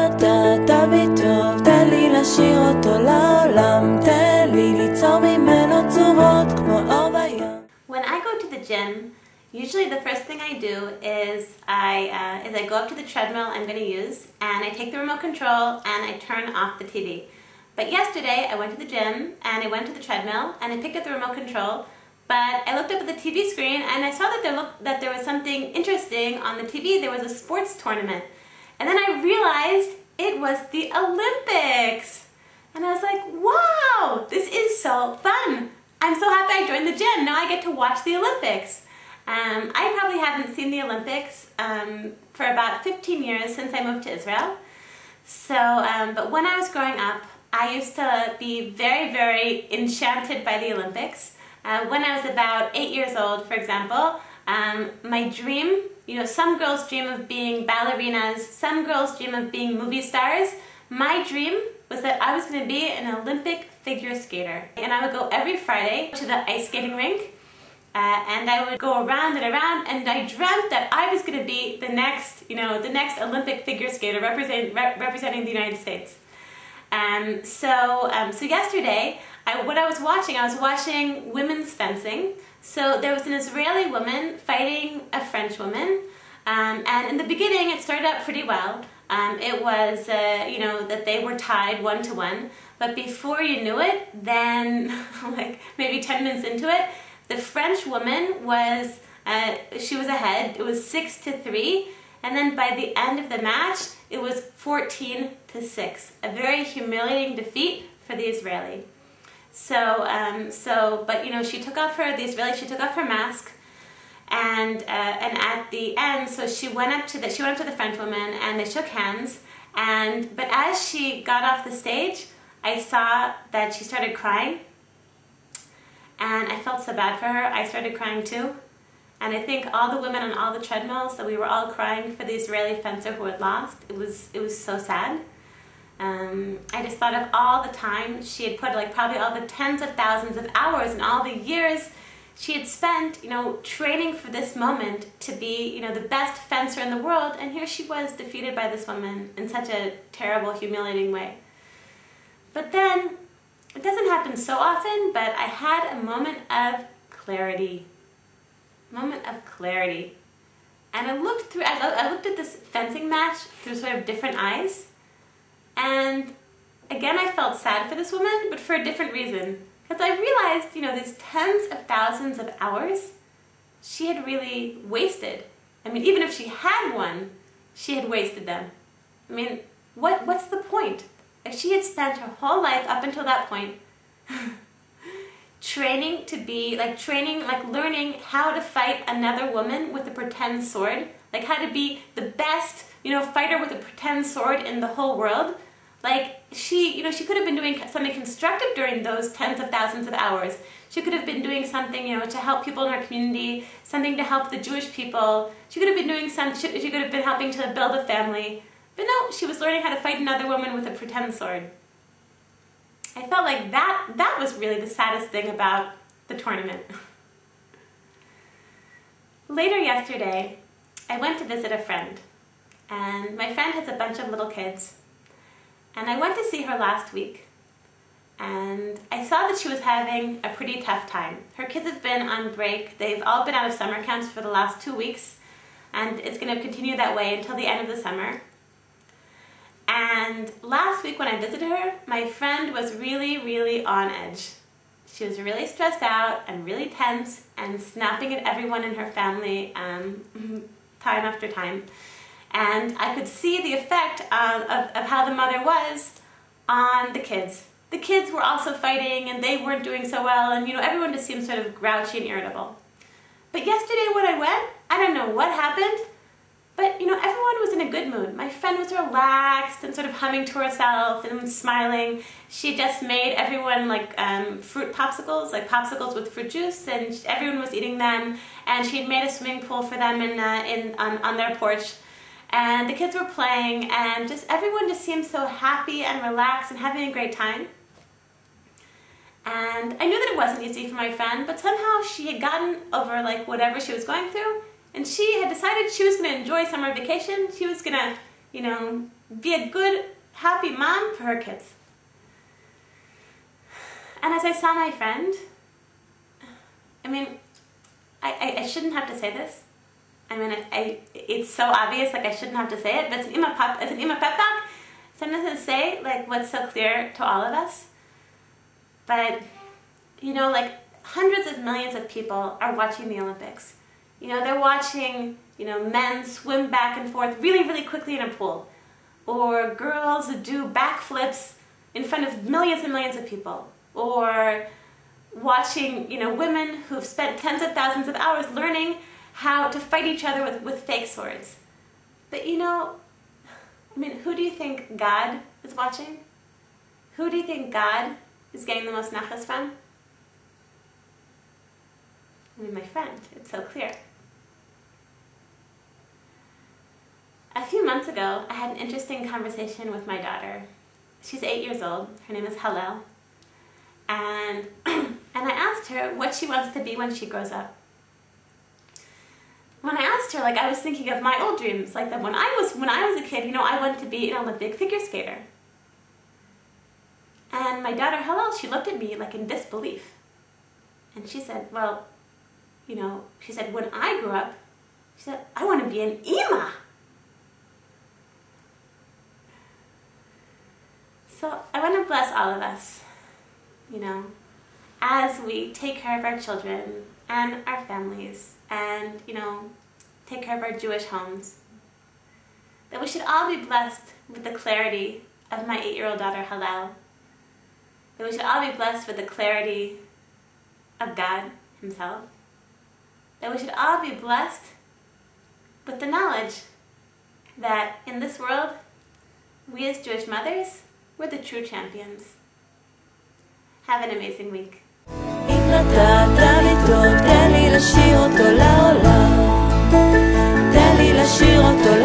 אתה, תביא טוב, תן לי לשיר אותו לעולם, תן לי ליצור ממנו צורות כמו אור בים. When I go to the gym, usually the first thing I do is I go up to the treadmill I'm going to use, and I take the remote control and I turn off the TV. But yesterday I went to the gym and I went to the treadmill and I picked up the remote control, but I looked up at the TV screen and I saw that there was something interesting on the TV. There was a sports tournament. And then I realized it was the Olympics. And I was like, wow, this is so fun. I'm so happy I joined the gym. Now I get to watch the Olympics. I probably haven't seen the Olympics for about 15 years since I moved to Israel. So, but when I was growing up, I used to be very, very enchanted by the Olympics. When I was about 8 years old, for example, my dream, some girls dream of being ballerinas, some girls dream of being movie stars. My dream was that I was going to be an Olympic figure skater. And I would go every Friday to the ice skating rink, and I would go around and around, and I dreamt that I was going to be the next Olympic figure skater representing the United States. So yesterday, what I was watching women's fencing. So there was an Israeli woman fighting a French woman, and in the beginning it started out pretty well. It was, that they were tied 1-1, but before you knew it, then like maybe 10 minutes into it, the French woman she was ahead. It was 6-3, and then by the end of the match, it was 14-6. A very humiliating defeat for the Israeli. But she took off her mask, and at the end, so she went up to the French woman and they shook hands. But as she got off the stage, I saw that she started crying, and I felt so bad for her. I started crying too, and I think all the women on all the treadmills, that we were all crying for the Israeli fencer who had lost. It was so sad. I just thought of all the time she had put, like probably all the tens of thousands of hours and all the years she had spent, training for this moment to be, the best fencer in the world, and here she was defeated by this woman in such a terrible, humiliating way. But then, it doesn't happen so often, but I had a moment of clarity. And I looked at this fencing match through sort of different eyes. And again, I felt sad for this woman, but for a different reason. Because I realized, these tens of thousands of hours she had really wasted. I mean, even if she had won, she had wasted them. I mean, what's the point? If she had spent her whole life up until that point learning how to fight another woman with a pretend sword, like how to be the best, fighter with a pretend sword in the whole world. Like, she could have been doing something constructive during those tens of thousands of hours. She could have been doing something, to help people in her community, something to help the Jewish people. She could have been doing she could have been helping to build a family. But no, she was learning how to fight another woman with a pretend sword. I felt like that was really the saddest thing about the tournament. Later yesterday, I went to visit a friend. And my friend has a bunch of little kids. And I went to see her last week, and I saw that she was having a pretty tough time. Her kids have been on break. They've all been out of summer camps for the last 2 weeks, and it's going to continue that way until the end of the summer. And last week when I visited her, my friend was really, really on edge. She was really stressed out and really tense and snapping at everyone in her family time after time. And I could see the effect of how the mother was on the kids. The kids were also fighting, and they weren't doing so well, and everyone just seemed sort of grouchy and irritable. But yesterday when I went, I don't know what happened, but everyone was in a good mood. My friend was relaxed and sort of humming to herself and smiling. She just made everyone fruit popsicles, like popsicles with fruit juice, and everyone was eating them, and she had made a swimming pool for them on their porch. And the kids were playing, and everyone just seemed so happy and relaxed and having a great time. And I knew that it wasn't easy for my friend, but somehow she had gotten over whatever she was going through, and she had decided she was going to enjoy summer vacation. She was going to be a good, happy mom for her kids. And as I saw my friend, I shouldn't have to say this. It's so obvious, like I shouldn't have to say it, but it's an Ima Peptalk. Sometimes I say like what's so clear to all of us. But, like hundreds of millions of people are watching the Olympics. They're watching, men swim back and forth really, really quickly in a pool. Or girls do backflips in front of millions and millions of people. Or watching, women who've spent tens of thousands of hours learning how to fight each other with fake swords. But who do you think God is watching? Who do you think God is getting the most nachas from? My friend. It's so clear. A few months ago, I had an interesting conversation with my daughter. She's 8 years old. Her name is Hallel. And I asked her what she wants to be when she grows up. When I asked her, I was thinking of my old dreams, like that when I was a kid, I wanted to be an Olympic figure skater. And my daughter Hallel, she looked at me like in disbelief. And she said, well, she said, when I grew up, she said, I want to be an Ima. So I want to bless all of us, as we take care of our children and our families and, take care of our Jewish homes, that we should all be blessed with the clarity of my 8-year-old daughter Hallel, that we should all be blessed with the clarity of God Himself, that we should all be blessed with the knowledge that in this world, we as Jewish mothers, we're the true champions. Have an amazing week. אם נתת לי טוב, תן לי לשיר אותו לעולם. תן לי לשיר אותו